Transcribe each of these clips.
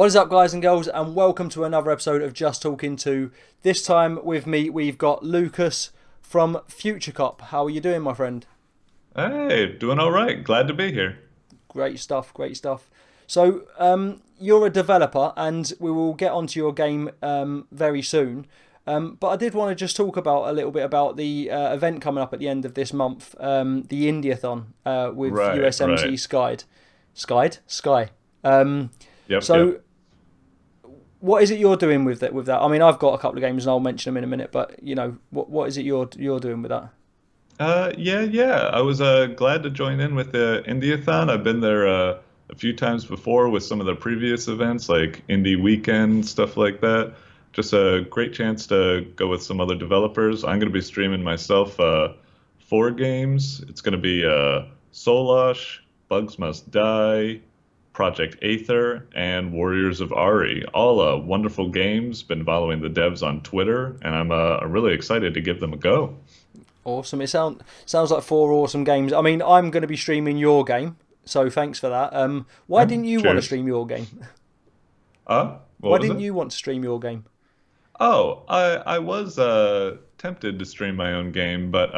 What is up, guys and girls, and welcome to another episode of Just Talking To. This time with me, we've got Lucas from FutureCop. How are you doing, my friend? Hey, doing all right. Glad to be here. Great stuff, great stuff. So, you're a developer, and we will get onto your game very soon. But I did want to just talk about a little bit about the event coming up at the end of this month, the indie-a-thon with Right, USMC right. Sky. Um, Yep, so yep. what is it you're doing with that? I mean, I've got a couple of games, and I'll mention them in a minute. But what is it you're doing with that? Yeah. I was glad to join in with the indie-a-thon. I've been there a few times before with some of the previous events, like Indie Weekend, stuff like that. Just a great chance to go with some other developers. I'm going to be streaming myself four games. It's going to be Solosh, Bugs Must Die, Project Aether, and Warriors of Ari. All wonderful games. Been following the devs on Twitter, and I'm really excited to give them a go. Awesome. Sounds like four awesome games. I mean, I'm going to be streaming your game, so thanks for that. Why didn't you want to Cheers. stream your game? What Why was didn't it? you want to stream your game? Oh, I was tempted to stream my own game, but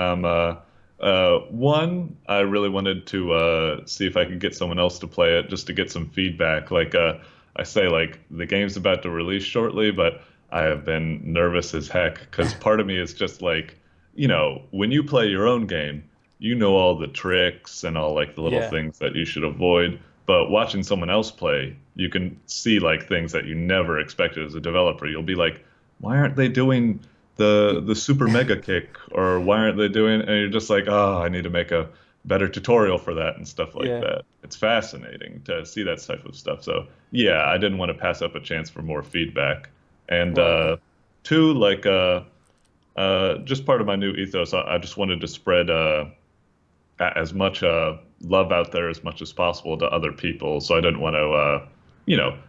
one, I really wanted to see if I could get someone else to play it just to get some feedback. I say, like, the game's about to release shortly, but I have been nervous as heck because part of me is just like, when you play your own game, you know all the tricks and all, like, the little Yeah, things that you should avoid. But watching someone else play, you can see, like, things that you never expected as a developer. You'll be like, why aren't they doing the super mega kick, or why aren't they doing, and you're just like, oh, I need to make a better tutorial for that and stuff like yeah, that. It's fascinating to see that type of stuff. So yeah, I didn't want to pass up a chance for more feedback. And right, two, like just part of my new ethos, I just wanted to spread as much love out there as much as possible to other people. So I didn't want to,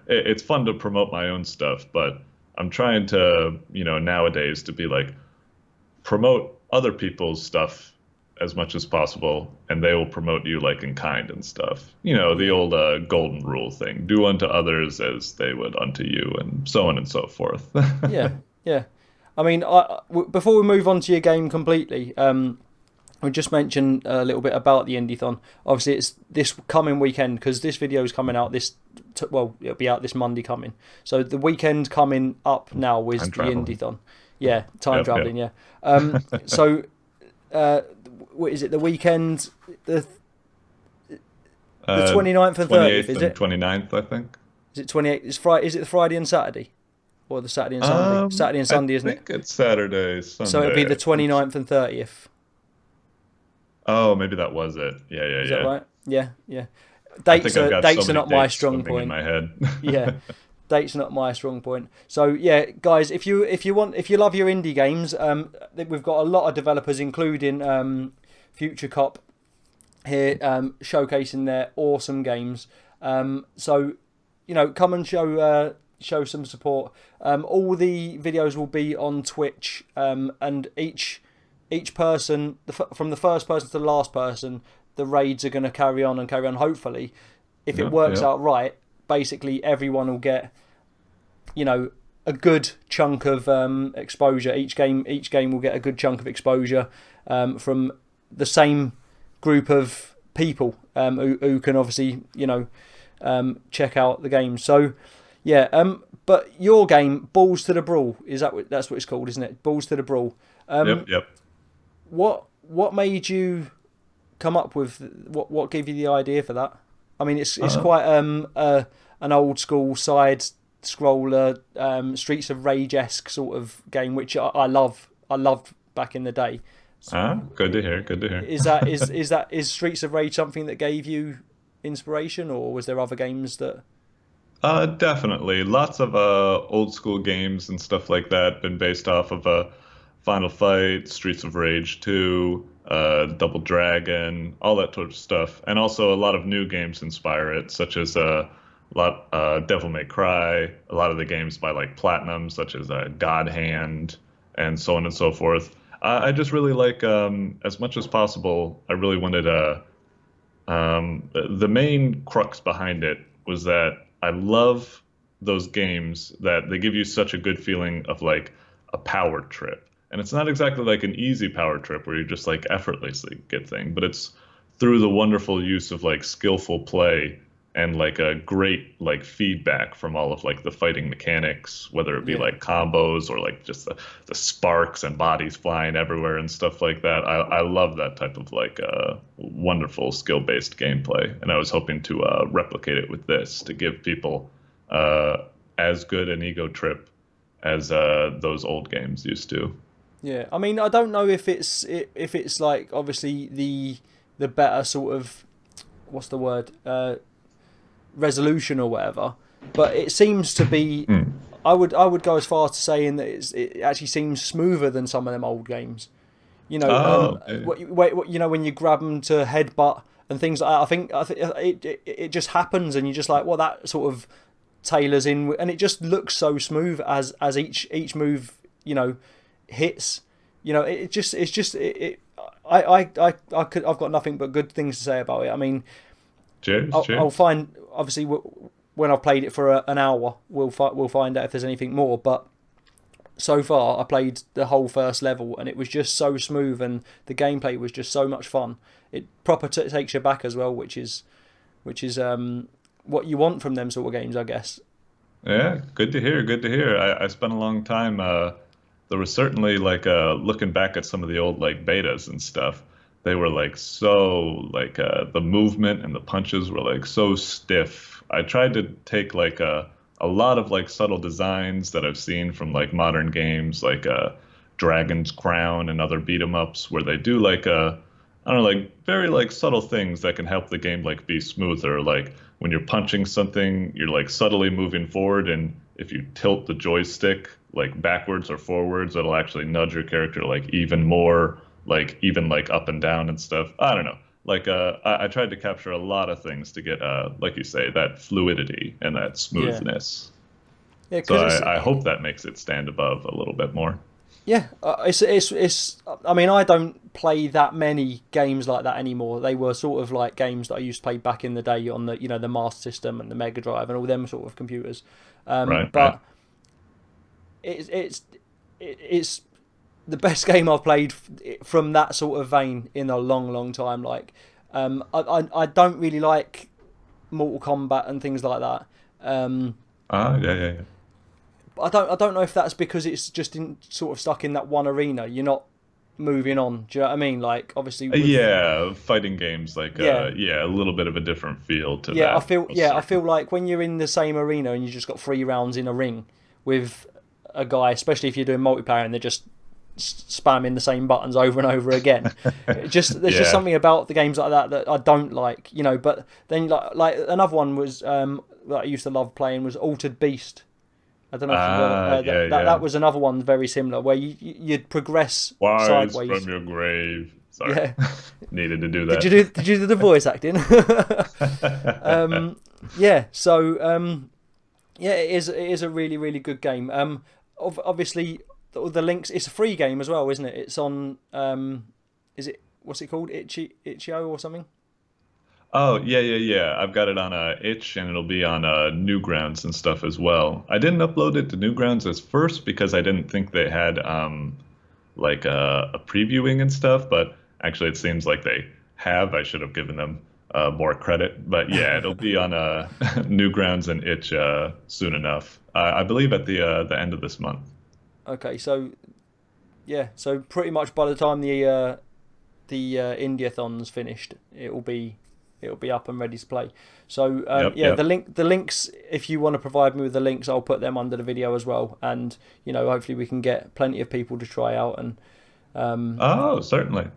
it's fun to promote my own stuff, but I'm trying to, nowadays to be like, promote other people's stuff as much as possible, and they will promote you like in kind and stuff. The yeah, old golden rule thing: do unto others as they would unto you, and so on and so forth. yeah, yeah. I mean, before we move on to your game completely, we just mentioned a little bit about the Indie-thon. Obviously, it's this coming weekend because this video is coming out well, it'll be out this Monday coming. So the weekend coming up now is Time the traveling. Indie-thon. Yeah, time Yep, yep. traveling. Yeah. So uh, what is it? The weekend, the the Uh, 29th and 30th, 28th is and it? 29th, I think. Is it 28th? Is Friday? Is it the Friday and Saturday, or the Saturday and Sunday? Saturday and I Sunday, isn't it? think it's Saturday, So it'll be Sunday. the 29th and 30th. Oh, maybe that was it. Yeah, yeah, Is that yeah. right? Yeah, yeah. I think I've got so Dates are many not my dates strong swimming in point. my head. Yeah, dates are not my strong point. So yeah, guys, if you love your indie games, we've got a lot of developers, including Future Cop here, showcasing their awesome games. So come and show some support. All the videos will be on Twitch, and each person, from the first person to the last person, the raids are going to carry on and carry on. Hopefully, if it Yep, works yep. out right, basically everyone will get a good chunk of exposure. Each game will get a good chunk of exposure from the same group of people who can obviously check out the game. So yeah, but your game, Balls to the Brawl, that's what it's called, isn't it? Balls to the Brawl. Yep, yep. What made you come up with what gave you the idea for that? I mean, it's Uh, quite an old school side scroller, Streets of Rage esque sort of game, which I love. I loved back in the day. Good to hear. Good to hear. Is Streets of Rage something that gave you inspiration, or was there other games that? Definitely. Lots of old school games and stuff like that been based off of Final Fight, Streets of Rage 2, Double Dragon, all that sort of stuff. And also a lot of new games inspire it, such as Devil May Cry, a lot of the games by like Platinum, such as God Hand, and so on and so forth. I just really like, as much as possible, I really wanted the main crux behind it was that I love those games that they give you such a good feeling of like a power trip. And it's not exactly like an easy power trip where you just like effortlessly get thing, but it's through the wonderful use of like skillful play and like a great like feedback from all of like the fighting mechanics, whether it be Yeah. like combos or like just the sparks and bodies flying everywhere and stuff like that. I love that type of like wonderful skill-based gameplay, and I was hoping to replicate it with this to give people as good an ego trip as those old games used to. Yeah, I mean, I don't know if it's like obviously the better sort of, what's the word, resolution or whatever, but it seems to be. I would go as far as to saying that it actually seems smoother than some of them old games. You know, Okay. what you know, when you grab them to headbutt and things like that. I think it just happens, and you're just like, well, that sort of tailors in, and it just looks so smooth as each move, you know, hits. You know, I've got nothing but good things to say about it. I mean, Cheers, I'll cheers. find, obviously, when I've played it for an hour, we'll find out if there's anything more. But so far, I played the whole first level, and it was just so smooth, and the gameplay was just so much fun. It proper takes you back as well, which is what you want from them sort of games, I guess. Yeah, good to hear. Good to hear. I spent a long time. There was certainly like looking back at some of the old like betas and stuff. They were like so like the movement and the punches were like so stiff. I tried to take like a lot of like subtle designs that I've seen from like modern games like Dragon's Crown and other beat 'em ups where they do like I don't know, like very like subtle things that can help the game like be smoother. Like when you're punching something, you're like subtly moving forward, and if you tilt the joystick like backwards or forwards, it'll actually nudge your character like even more, like even like up and down and stuff. I don't know. Like I tried to capture a lot of things to get like you say, that fluidity and that Yeah, smoothness. yeah, So because I hope that makes it stand above a little bit more. yeah, it's. I mean, I don't play that many games like that anymore. They were sort of like games that I used to play back in the day on the the Master System and the Mega Drive and all them sort of computers. Right, right. But it's the best game I've played from that sort of vein in a long time. Like, I don't really like Mortal Kombat and things like that. Ah, yeah, yeah, yeah. I don't know if that's because it's just sort of stuck in that one arena. You're not moving on. Do you know what I mean? Like, obviously with Yeah, fighting games like yeah. yeah, a little bit of a different feel to Yeah, that. Most I feel certainly. like when you're in the same arena and you just got 3 rounds in a ring with a guy, especially if you're doing multiplayer and they're just spamming the same buttons over and over again. There's just Yeah. something about the games like that that I don't like, But then like another one was that I used to love playing was Altered Beast. I don't know if you've heard Ah, yeah, that yeah. was another one very similar where you'd progress Rise from sideways. your grave. Sorry. Yeah. Needed to do Did you do the voice acting? that. Yeah. So yeah, it is a really good game. Obviously the links. It's a free game as well, isn't it? It's on. Is it what's it called? Itch.io or something? Oh, yeah, yeah, yeah. I've got it on itch and it'll be on Newgrounds and stuff as well. I didn't upload it to Newgrounds as first because I didn't think they had like a previewing and stuff, but actually it seems like they have. I should have given them more credit. But yeah, it'll be on Newgrounds and itch soon enough. I believe at the end of this month. Okay, so yeah, so pretty much by the time the indie-a-thon's finished, it'll be up and ready to play. So Yep, yeah, yep. the links. If you want to provide me with the links, I'll put them under the video as well. And hopefully we can get plenty of people to try out. And Oh, certainly.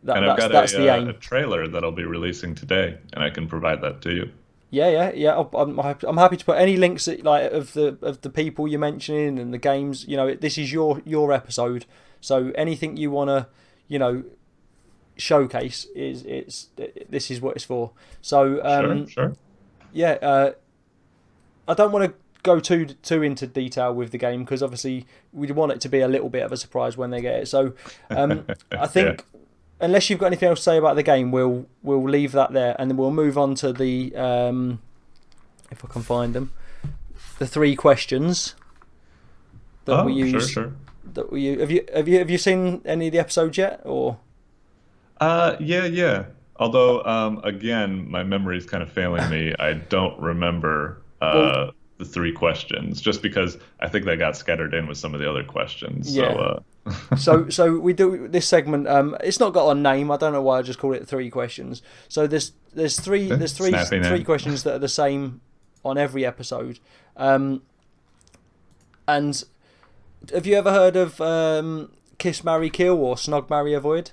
And I've got that's the a aim. trailer that I'll be releasing today, and I can provide that to you. Yeah. I'm happy to put any links that, like of the people you're mentioning and the games. This is your episode, so anything you wanna showcase this is what it's for. So Sure, sure. yeah, I don't want to go too into detail with the game because obviously we want it to be a little bit of a surprise when they get it. So I Yeah. think unless you've got anything else to say about the game, we'll leave that there and then we'll move on to the if I can find them, the 3 questions that we use. Sure. That we use. Have you seen any of the episodes yet, or? Yeah. Although, again, my memory is kind of failing me. I don't remember Well, the 3 questions, just because I think they got scattered in with some of the other questions. yeah. So, So we do this segment. It's not got a name. I don't know why I just call it 3 questions. So there's three snappy name. questions that are the same on every episode. And have you ever heard of Kiss, Marry, Kill or Snog, Marry, Avoid?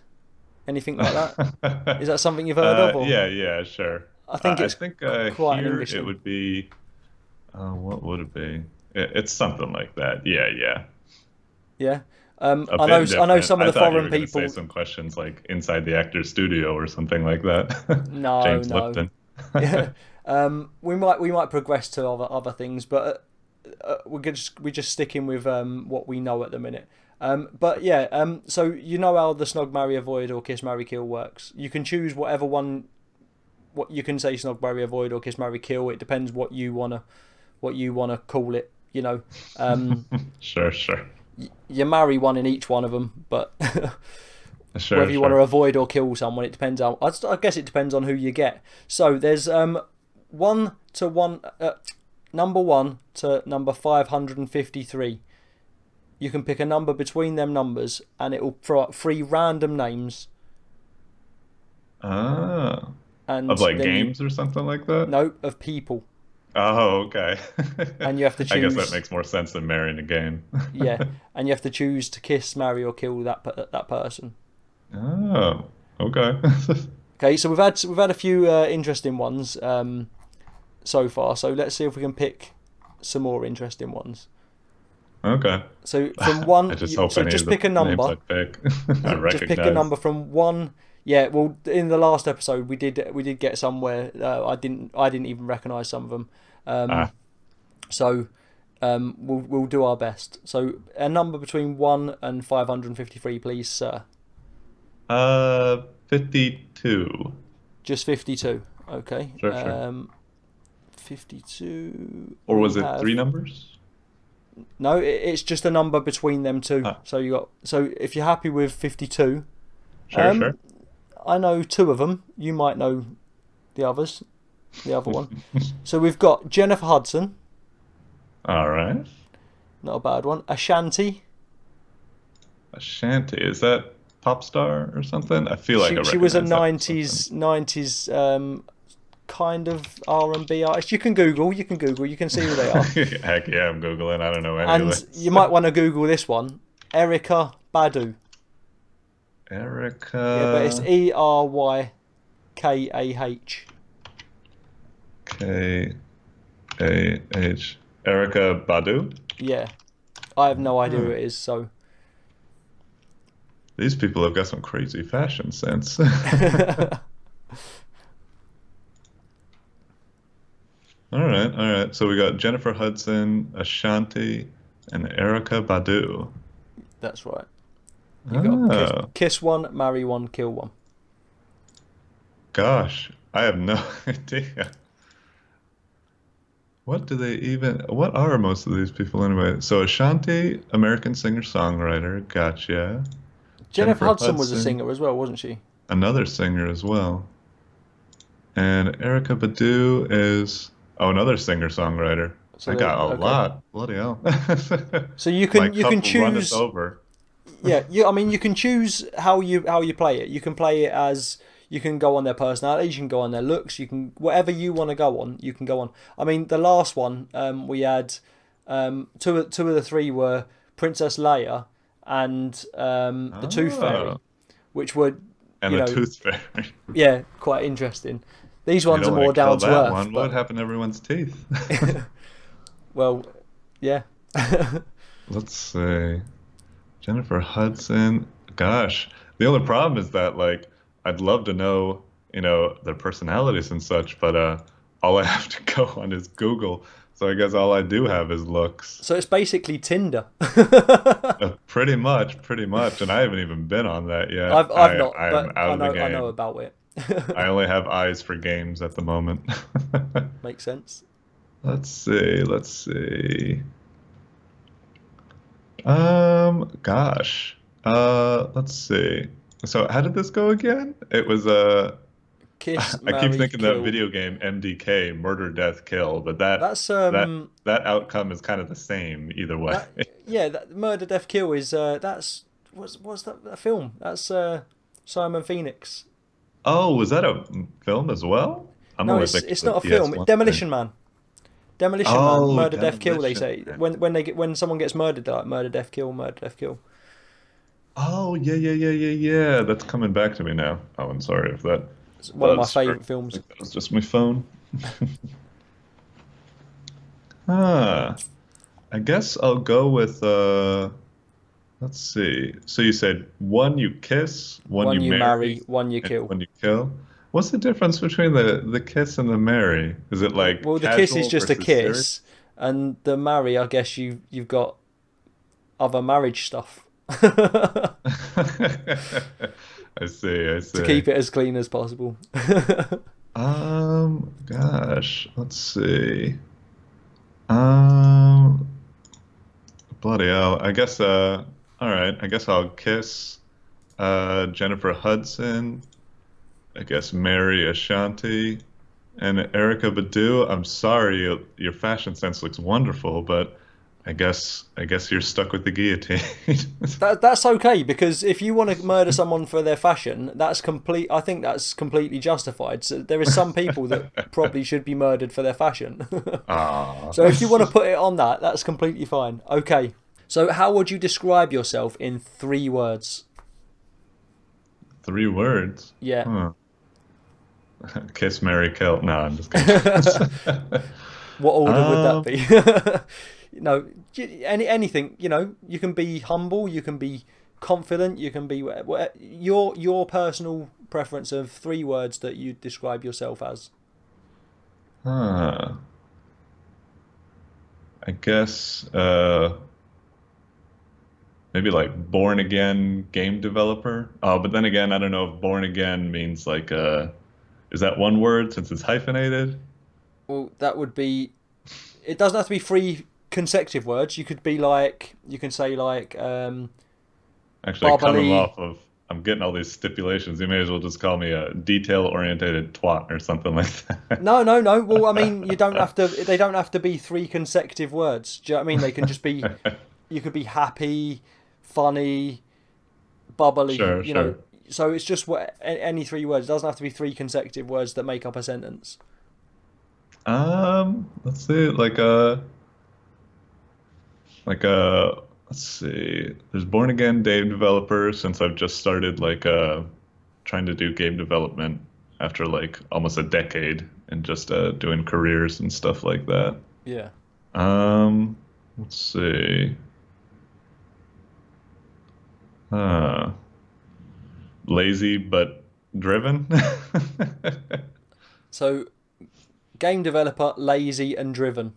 Anything like that? Is that something you've heard of? Or? Yeah, sure. I think it's quite an here English it thing. would be. What would it be? It's something like that. Yeah. Yeah. A I know bit different. some of the I thought you foreign were gonna people. say some questions like inside the actor's studio or something like that. No, James no. Lipton. Yeah. We might progress to other things, but we're just sticking with what we know at the minute. But yeah. So you know how the Snog, Marry, Avoid or Kiss, Marry, Kill works. You can choose whatever one. What you can say Snog, Marry, Avoid or Kiss, Marry, Kill. It depends what you wanna call it. You know. Sure. You marry one in each one of them, but Sure. whether you want to avoid or kill someone, it depends on. I guess it depends on who you get. So there's 1 to 1, number 1 to number 553. You can pick a number between them numbers, and it will throw up 3 random names. Ah. And Of like then games or something like that? No, of people. Oh, okay. And you have to choose. I guess that makes more sense than marrying a game. Yeah, and you have to choose to kiss, marry, or kill that person. Oh, okay. Okay, so we've had a few interesting ones so far. So let's see if we can pick some more interesting ones. Okay. So from 1, I just hope so any just of the pick a number. names I pick, I recognize. Just pick a number from 1. Yeah, well, in the last episode we did get somewhere. I didn't even recognise some of them. So we'll do our best. So a number between 1 and 553, please, sir. 52. Just 52. Okay. Sure. 52. Or was it 3 numbers? No, it's just a number between them 2. So if you're happy with 52, Sure. I know 2 of them. You might know the other one. So we've got Jennifer Hudson. All right. Not a bad one. Ashanti. Is that pop star or something? I feel like she was a recognize that 90s kind of R&B artist. You can Google. You can see who they are. Heck yeah, I'm Googling. I don't know any of And this. you might want to Google this one. Erica Badu. Erica. Yeah, but it's ERYKAH. KAH. Erica Badu? Yeah. I have no idea who it is, so. These people have got some crazy fashion sense. All right. So we got Jennifer Hudson, Ashanti, and Erica Badu. That's right. You got Oh, kiss 1, marry 1, kill 1. gosh, I have no idea. What are most of these people anyway? So Ashanti, American singer-songwriter, gotcha. Jennifer Hudson was a singer as well, wasn't she? Another singer as well. And Erica Badu is another singer-songwriter. So I got a okay. lot. Bloody hell. So you My can cup will choose. runneth over. Yeah, you can choose how you play it. You can play it as you can go on their personalities, you can go on their looks, you can whatever you want to go on, you can go on. I mean, the last one we had two of the 3 were Princess Leia and the Tooth Fairy, which were the Tooth Fairy. Yeah, quite interesting. These ones are more down to earth. What would happen to everyone's teeth? Well, yeah. Let's see. Jennifer Hudson. Gosh, the only problem is that I'd love to know, their personalities and such, but all I have to go on is Google. So I guess all I do have is looks. So it's basically Tinder. Pretty much, and I haven't even been on that yet. I've not, I but am out of the game. I know about it. I only have eyes for games at the moment. Makes sense. Let's see. Let's see. Gosh. Let's see. So how did this go again? It was Kiss, I keep marry, thinking that kill. video game MDK, murder, death, kill, but That's that that outcome is kind of the same either way. that yeah, that murder, death, kill is that's what's that film? That's Simon Phoenix. Oh, was that a film as well? I'm No, only it's thinking it's of not the a film. PS1 thing. Demolition Man. Demolition Man. Oh, Murder, death, kill. They Demolition say Man. when someone gets murdered, they're like murder, death, kill, murder, death, kill. Oh, yeah, yeah, yeah, yeah, yeah. That's coming back to me now. Oh, I'm sorry if that It's one of my was for, favourite I films. think that was just my phone. Ah, I guess I'll go with let's see. So you said one you kiss, one One you you marry, marry, one you and kill. one you kill. What's the difference between the kiss and the marry? Is it like Well, the kiss is casual just a versus serious? kiss, and the marry, I guess you've got other marriage stuff I see, I to see. keep it as clean as possible. Gosh, let's see. Um, Bloody hell. I guess, all right. I guess I'll kiss, Jennifer Hudson. I guess Mary Ashanti and Erica Badu. I'm sorry, your fashion sense looks wonderful, but I guess you're stuck with the guillotine. That's okay because if you want to murder someone for their fashion, that's complete. I think that's completely justified. So there is some people that probably should be murdered for their fashion. Ah, So if you want to put it on that, that's completely fine. Okay. So how would you describe yourself in 3 words? 3 words. Yeah. Huh. Kiss, Mary, kill. No, I'm just kidding. What order would that Um, be? Anything. You can be humble. You can be confident. You can be your personal preference of 3 words that you describe yourself as. huh. I guess maybe like born again game developer. Oh, but then again, I don't know if born again means like is that one word since it's hyphenated? Well, that would be. It doesn't have to be 3 consecutive words. You can say like Actually, coming bubbly. off of I'm getting all these stipulations. You may as well just call me a detail-oriented twat or something like that. No, no, no. Well, I mean, you don't have to. They don't have to be 3 consecutive words. Do you know what I mean? They can just be. You could be happy, funny, bubbly. Sure, sure. So it's just any 3 words. It doesn't have to be 3 consecutive words that make up a sentence. Let's see, let's see. There's Born Again Game Developer since I've just started trying to do game development after like almost a decade and just doing careers and stuff like that. Yeah. Let's see. Uh, Lazy but driven. So game developer, lazy, and driven.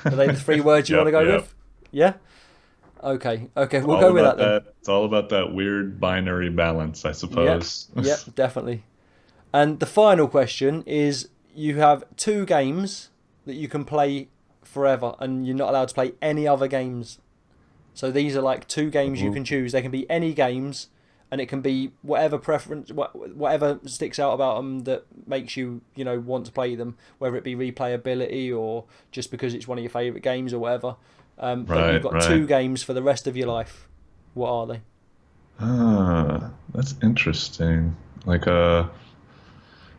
Are they the 3 words you want to Yep, go yep. with? Yeah. Okay. Okay. We'll All go with about that then. that. It's all about that weird binary balance, I Yep. suppose. Yep. Definitely. And the final question is: you have 2 games that you can play forever, and you're not allowed to play any other games. So these are like 2 games you Ooh. can choose. They can be any games, and it can be whatever preference, whatever sticks out about them that makes you, want to play them. Whether it be replayability or just because it's one of your favourite games or whatever. But you've Right, got right. 2 games for the rest of your life. What are they? That's interesting. Like,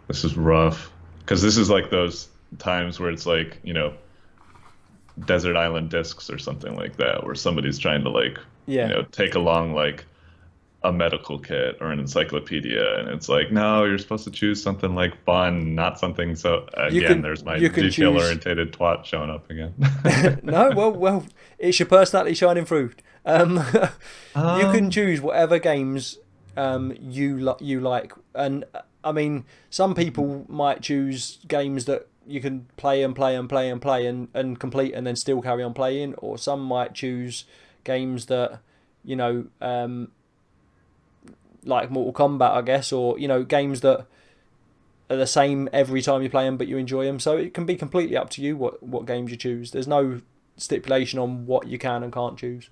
this is rough because this is like those times where it's like, desert island discs or something like that, where somebody's trying to Yeah. take along like a medical kit or an encyclopedia, and it's like, no, you're supposed to choose something like fun, not something. So You again, can there's my you can choose. detail-oriented twat showing up again. No, well, it's your personality shining through. Um, you can Um, choose whatever games you like, and I mean, some people might choose games that you can play and play and play and play and complete and then still carry on playing, or some might choose games that you know like Mortal Kombat, I guess, or games that are the same every time you play them, but you enjoy them. So it can be completely up to you what games you choose. There's no stipulation on what you can and can't choose.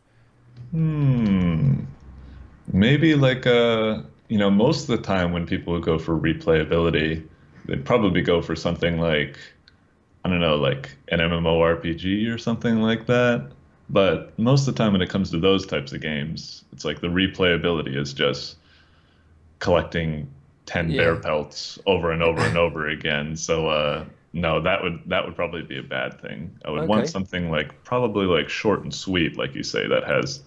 Maybe like most of the time when people would go for replayability, they'd probably go for something like, I don't know, like an MMORPG or something like that. But most of the time when it comes to those types of games, it's like the replayability is just collecting 10 bear pelts over and over and over again. So no, that would probably be a bad thing. I would want something like probably like short and sweet, like you say, that has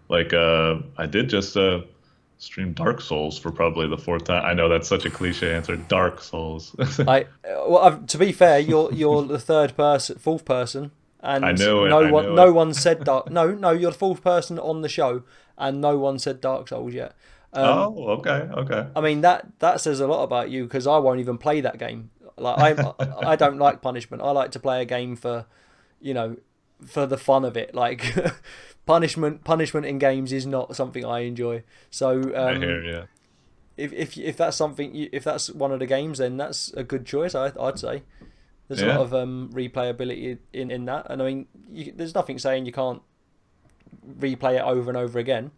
like I did just stream Dark Souls for probably the fourth time. I know that's such a cliche answer, Dark Souls. To be fair, you're the fourth person, and I know no one said Dark. No, you're the fourth person on the show, and no one said Dark Souls yet. Okay. I mean that says a lot about you, because I won't even play that game. Like I don't like punishment. I like to play a game for, for the fun of it. Like punishment in games is not something I enjoy. So I hear you. If that's something, if that's one of the games, then that's a good choice. I'd say there's a lot of replayability in that, and I mean there's nothing saying you can't replay it over and over again.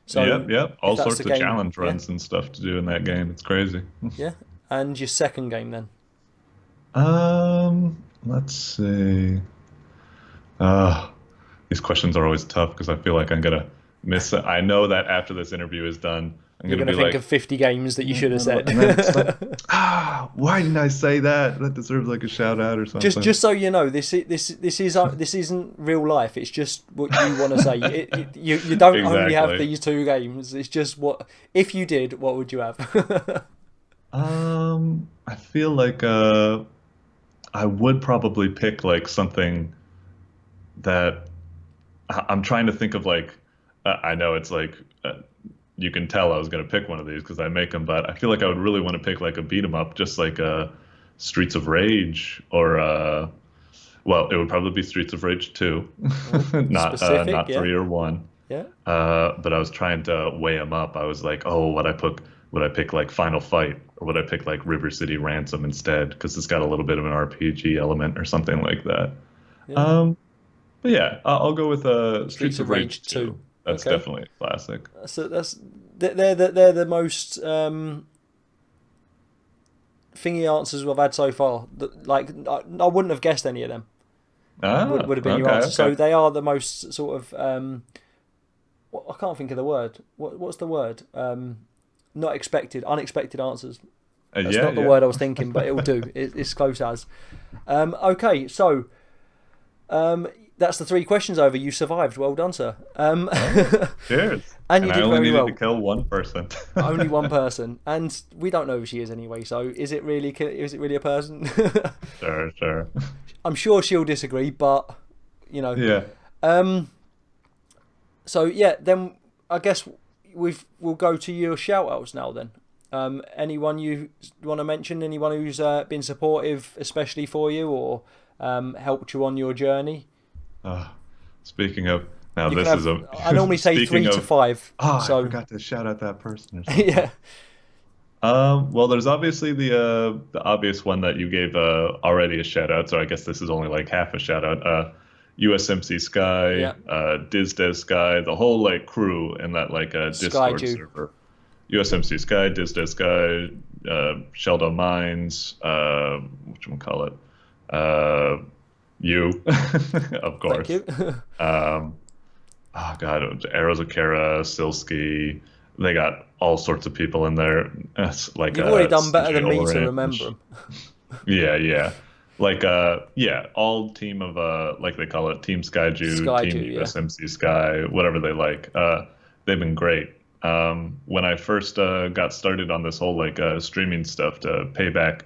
So yep. All sorts of challenge runs and stuff to do in that game. It's crazy. Yeah. And your second game then? Let's see. These questions are always tough because I feel like I'm gonna miss it. I know that after this interview is done, You're gonna think of 50 games that you should have said. Why didn't I say that? That deserves like a shout out or something. Just so you know, this isn't real life. It's just what you want to say. You don't only have these two games. It's just if you did, what would you have? I feel like I would probably pick like something that I'm trying to think of, like I know it's like you can tell I was going to pick one of these because I make them, but I feel like I would really want to pick like a beat 'em up, just like Streets of Rage, or well, it would probably be Streets of Rage 2, not 3 or 1. Yeah. But I was trying to weigh them up. I was like, oh, would I pick like Final Fight, or would I pick like River City Ransom instead, because it's got a little bit of an RPG element or something like that. Yeah. But yeah, I'll go with Streets of Rage 2. That's definitely a classic. So they're the most thingy answers we've had so far. Like I wouldn't have guessed any of them. Would have been your answer. So they are the most sort of I can't think of the word. What's the word? Not expected, unexpected answers. That's not the word I was thinking, but it'll do. It's close as. Okay, so that's the 3 questions over. You survived. Well done, sir. Cheers. And you did very well. I only needed to kill one person. Only one person, and we don't know who she is anyway. So is it really a person? Sure. I'm sure she'll disagree, but Yeah. So yeah, then I guess we'll go to your shout-outs now then. Anyone you want to mention? Anyone who's been supportive, especially for you, or helped you on your journey? Speaking of, now you this is a. I normally say 3 to 5. Oh, so... I forgot to shout out that person. Or something. Yeah. Well, there's obviously the obvious one that you gave already a shout out. So I guess this is only like half a shout out. USMC Sky, DizDez Sky, the whole like crew in that like Discord server. USMC Sky, DizDez Sky, Sheldon Mines, whatchamacallit, you, of course. Thank you. Oh God, Arrows of Kara, Silsky. They got all sorts of people in there. It's like you've already done better than me to remember them. Yeah. Like all team of like they call it Team Skyju, Team USMC Sky, whatever they like. They've been great. When I first got started on this whole like streaming stuff to pay back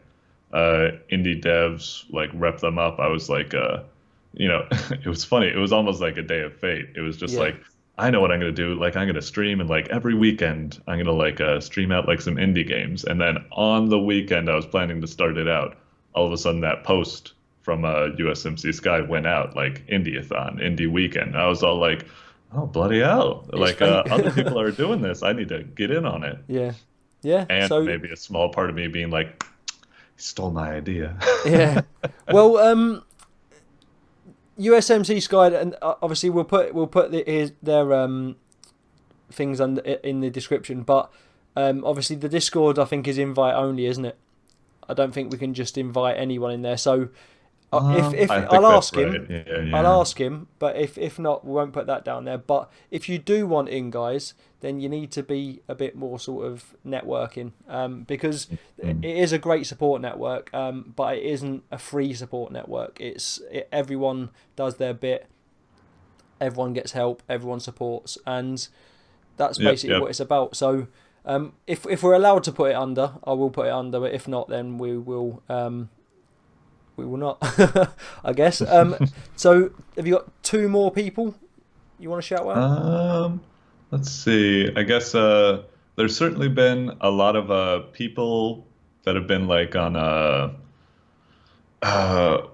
indie devs, like rep them up, I was like it was funny. It was almost like a day of fate. It was just like, I know what I'm going to do. Like, I'm going to stream, and like every weekend I'm going to like stream out like some indie games. And then on the weekend I was planning to start it out, all of a sudden that post from USMC Sky went out, like indie-a-thon, indie weekend. I was all like, oh, bloody hell. Like other people are doing this. I need to get in on it. Yeah. And maybe a small part of me being like, he stole my idea. Yeah. Well, USMC Sky, and obviously we'll put their things in the description. But obviously the Discord, I think, is invite only, isn't it? I don't think we can just invite anyone in there. So if I think I'll that's ask right. him, Yeah, I'll yeah. ask him. But if not, we won't put that down there. But if you do want in, guys, then you need to be a bit more sort of networking, because it Mm. is a great support network, but it isn't a free support network. Everyone does their bit, everyone gets help, everyone supports, and that's Yep, basically what yep. it's about. So if we're allowed to put it under, I will put it under. But if not, then we will not, I guess. So have you got two more people you want to shout out? Um, let's see. I guess there's certainly been a lot of people that have been like on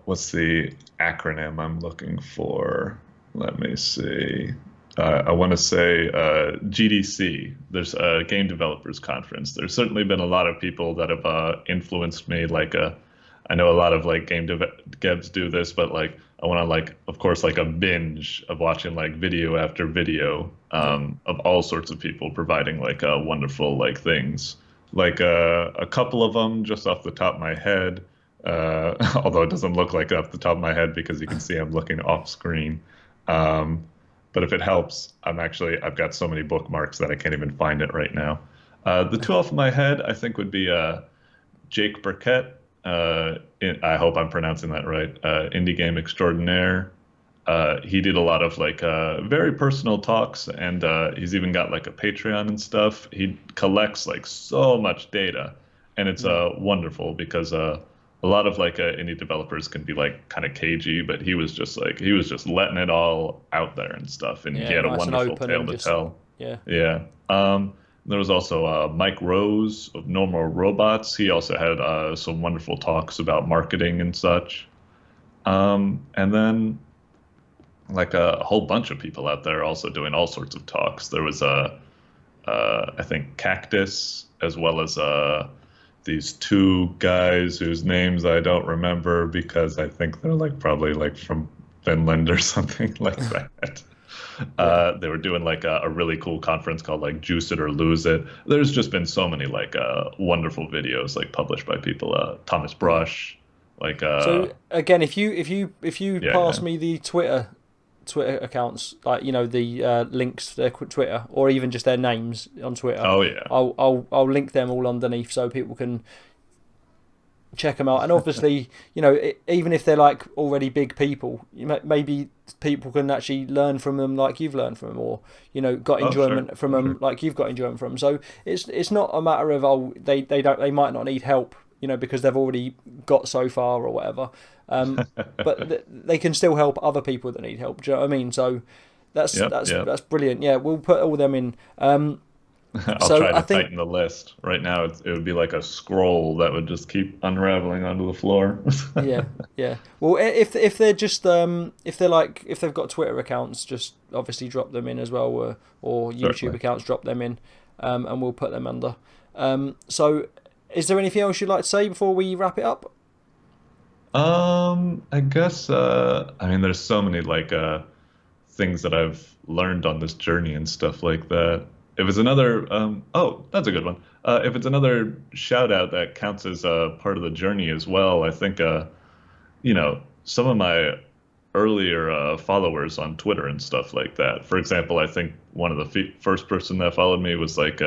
what's the acronym I'm looking for? Let me see. I want to say GDC. There's a Game Developers Conference. There's certainly been a lot of people that have influenced me. Like, I know a lot of like devs do this, but like I want to like, of course, like a binge of watching like video after video Yeah. of all sorts of people providing like wonderful like things. Like a couple of them just off the top of my head. Although it doesn't look like off the top of my head because you can see I'm looking off screen. Um, but if it helps, I've got so many bookmarks that I can't even find it right now. The two off my head, I think, would be Jake Burkett. I hope I'm pronouncing that right. Indie game extraordinaire. He did a lot of like very personal talks, and he's even got like a Patreon and stuff. He collects like so much data, and it's Mm. wonderful because a lot of like indie developers can be like kind of cagey, but he was just letting it all out there and stuff, and he Yeah, had a nice and wonderful open tale and to just tell. yeah. Yeah. There was also Mike Rose of No More Robots. He also had some wonderful talks about marketing and such. And then like a whole bunch of people out there also doing all sorts of talks. There was I think Cactus, as well as these two guys whose names I don't remember because I think they're like probably like from Finland or something like that. Yeah. They were doing like a really cool conference called like Juice It or Lose It. There's just been so many like wonderful videos like published by people. Thomas Yeah. Brush, like So again, if you yeah, pass yeah. me the Twitter accounts, like the links to their Twitter, or even just their names on Twitter, Oh yeah. I'll link them all underneath so people can check them out. And obviously, even if they're like already big people, maybe people can actually learn from them like you've learned from them, or got Oh sure, enjoyment from for them sure. like you've got enjoyment from them. So it's not a matter of they might not need help, because they've already got so far or whatever. But they can still help other people that need help. Do you know what I mean? So that's Yep, that's yep. that's brilliant. Yeah, we'll put all them in. I'll So try I to think tighten the list. Right now, it would be like a scroll that would just keep unraveling onto the floor. yeah, yeah. Well, if they're just if they've got Twitter accounts, just obviously drop them in as well, or YouTube Certainly. accounts, drop them in, and we'll put them under. So is there anything else you'd like to say before we wrap it up? I guess I mean there's so many like things that I've learned on this journey and stuff like that. If it's another oh, that's a good one. If it's another shout out that counts as part of the journey as well, I think some of my earlier followers on Twitter and stuff like that. For example, I think one of the first person that followed me was like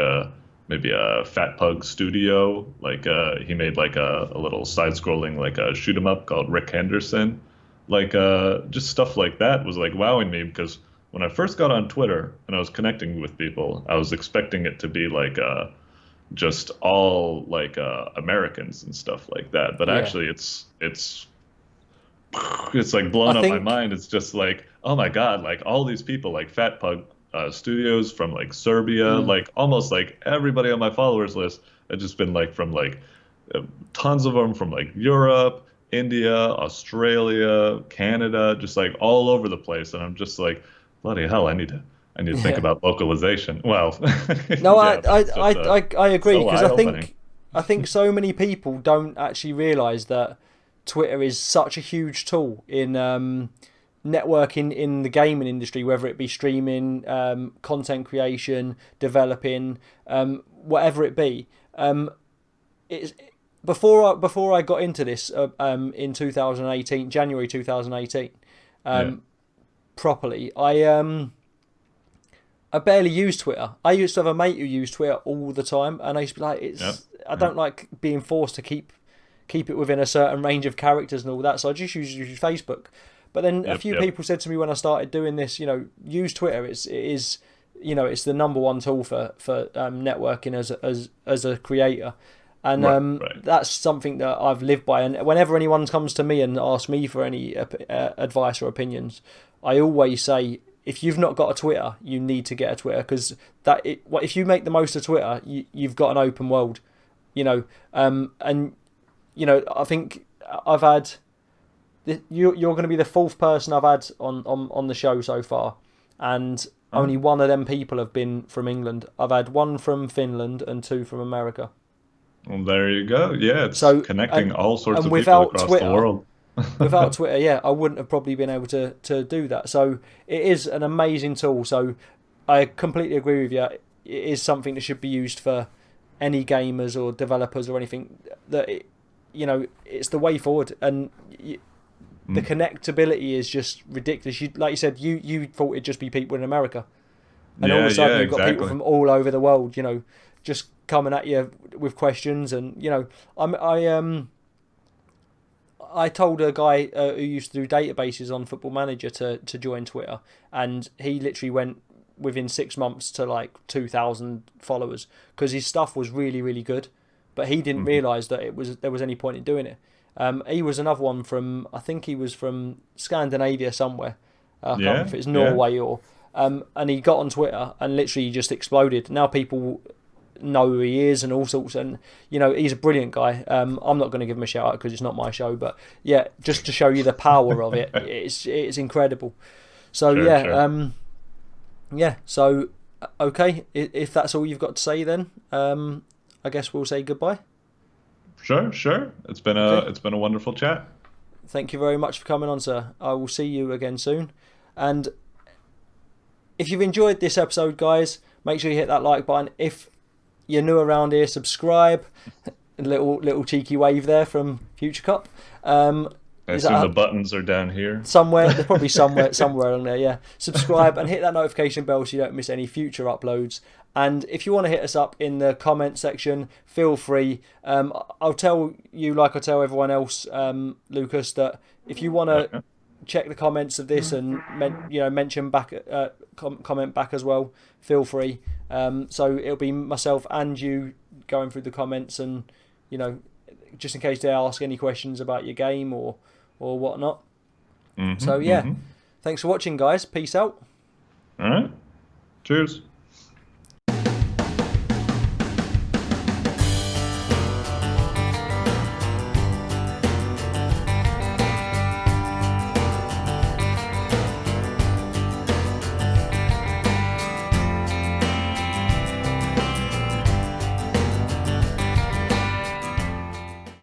maybe a Fat Pug Studio. Like he made like a little side-scrolling like a shoot 'em up called Rick Henderson. Like just stuff like that was like wowing me because when I first got on Twitter and I was connecting with people, I was expecting it to be like just all like Americans and stuff like that. But Yeah, actually, it's like I blown up my think mind. It's just like, oh my God, like all these people, like Fat Pug Studios from like Serbia, mm, like almost like everybody on my followers list had just been like from like tons of them from like Europe, India, Australia, Canada, just like all over the place. And I'm just like, bloody hell, I need to think yeah. about localization. Well, No, yeah, but it's just I agree so because I eye-opening. think I think so many people don't actually realise that Twitter is such a huge tool in networking in the gaming industry, whether it be streaming, content creation, developing, whatever it be. It's before I got into this in 2018, January 2018, properly, I barely used Twitter. I used to have a mate who used Twitter all the time, and I used to be like, I don't like being forced to keep it within a certain range of characters and all that, so I just use Facebook. But then a few people said to me when I started doing this, use Twitter. It is it's the number one tool for networking as a creator. And that's something that I've lived by. And whenever anyone comes to me and asks me for any advice or opinions, I always say, if you've not got a Twitter, you need to get a Twitter, because if you make the most of Twitter, you've got an open world, and I think I've had. You're going to be the fourth person I've had on the show so far, and only one of them people have been from England. I've had one from Finland and two from America. Well, there you go. Yeah, it's connecting all sorts of people across the world. Without Twitter, I wouldn't have probably been able to do that. So it is an amazing tool. So I completely agree with you. It is something that should be used for any gamers or developers or anything. It's the way forward, and the connectability is just ridiculous. Like you said, you thought it'd just be people in America, and all of a sudden you've got people from all over the world, just coming at you with questions. And I told a guy who used to do databases on Football Manager to join Twitter, and he literally went within 6 months to like 2,000 followers, because his stuff was really, really good, but he didn't realise that there was any point in doing it. He was another one from, I think he was from Scandinavia somewhere. I can't remember if it's Norway or... and he got on Twitter and literally just exploded. Now people know who he is and all sorts, and he's a brilliant guy. I'm not going to give him a shout out because it's not my show, but yeah, just to show you the power of it, it's incredible. So so okay, if that's all you've got to say, then I guess we'll say goodbye. Sure. It's been a wonderful chat. Thank you very much for coming on, sir. I will see you again soon. And if you've enjoyed this episode, guys, make sure you hit that like button. If you're new around here, subscribe. A little cheeky wave there from FutureCop. I assume the buttons are down here. Somewhere, they're probably somewhere along there, yeah. Subscribe and hit that notification bell so you don't miss any future uploads. And if you want to hit us up in the comment section, feel free. I'll tell you, like I tell everyone else, Lucas, that if you want to check the comments of this and mention back, comment back as well, feel free. So it'll be myself and you going through the comments, and just in case they ask any questions about your game or whatnot. So thanks for watching, guys. Peace out. All right. Cheers.